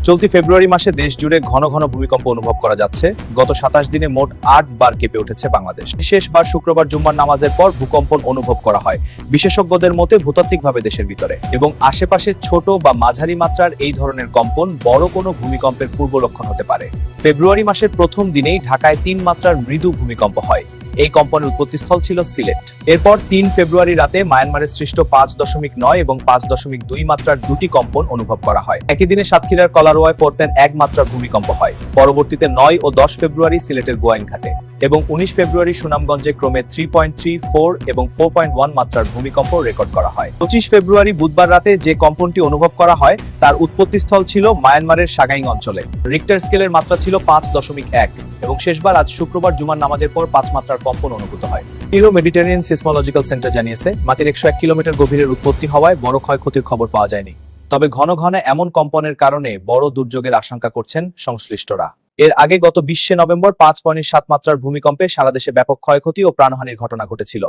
চলতি ফেব্রুয়ারি মাসে দেশ জুড়ে ঘন ঘন ভূমিকম্প অনুভব করা যাচ্ছে। গত 27 দিনে মোট 8 বার কেঁপে উঠেছে বাংলাদেশ। শেষবার শুক্রবার জুম্মার নামাজের পর ভূকম্পন অনুভব করা হয় বিশেষজ্ঞদের মতে ভূতাত্ত্বিকভাবে দেশের ভিতরে এবং আশেপাশে ছোট বা মাঝারি মাত্রার এই ধরনের কম্পন বড় কোনো ভূমিকম্পের পূর্ব লক্ষণ হতে পারে। ফেব্রুয়ারি মাসের প্রথম দিনেই ঢাকায় 3 মাত্রার মৃদু ভূমিকম্প হয়। এই কম্পনের উৎপত্তিস্থল ছিল সিলেট। এরপর 3 ফেব্রুয়ারি রাতে মায়ানমারের সৃষ্ট 5.9 এবং 5.2 মাত্রার দুটি কম্পন অনুভব করা হয়। একই দিনে সাতক্ষীরার কলারোয়ায় 4.1 মাত্রার ভূমিকম্প হয়। পরবর্তীতে 9 ও 10 ফেব্রুয়ারি সিলেটের গোয়াইনঘাটে এবং 19 ফেব্রুয়ারি সুনামগঞ্জে ক্রমে 3.3, 4 এবং 4.1 মাত্রার ভূমিকম্প রেকর্ড করা হয়। 25 ফেব্রুয়ারি বুধবার রাতে যে কম্পনটি অনুভব করা হয় তার উৎপত্তিস্থল ছিল মায়ানমারের সাগাইং অঞ্চলে। রিক্টার স্কেলের মাত্রা ছিল 5.1 এবং শেষবার আজ শুক্রবার জুমার নামাজের পর 5 মাত্রার কম্পন অনুভূত হয়। ইউরো মেডিটেরিয়ান সিসমোলজিক্যাল সেন্টার জানিয়েছে, মাটির 101 কিলোমিটার গভীরের উৎপত্তি হওয়ায় বড় ক্ষয়ক্ষতির খবর পাওয়া যায়নি। তবে ঘন ঘন এমন কম্পনের কারণে বড় দুর্যোগের আশঙ্কা করছেন সংশ্লিষ্টরা। এর আগে গত 20 নভেম্বর 5.7 মাত্রার ভূমিকম্পে সারা দেশে ব্যাপক ক্ষয়ক্ষতি ও প্রাণহানির ঘটনা ঘটেছিল।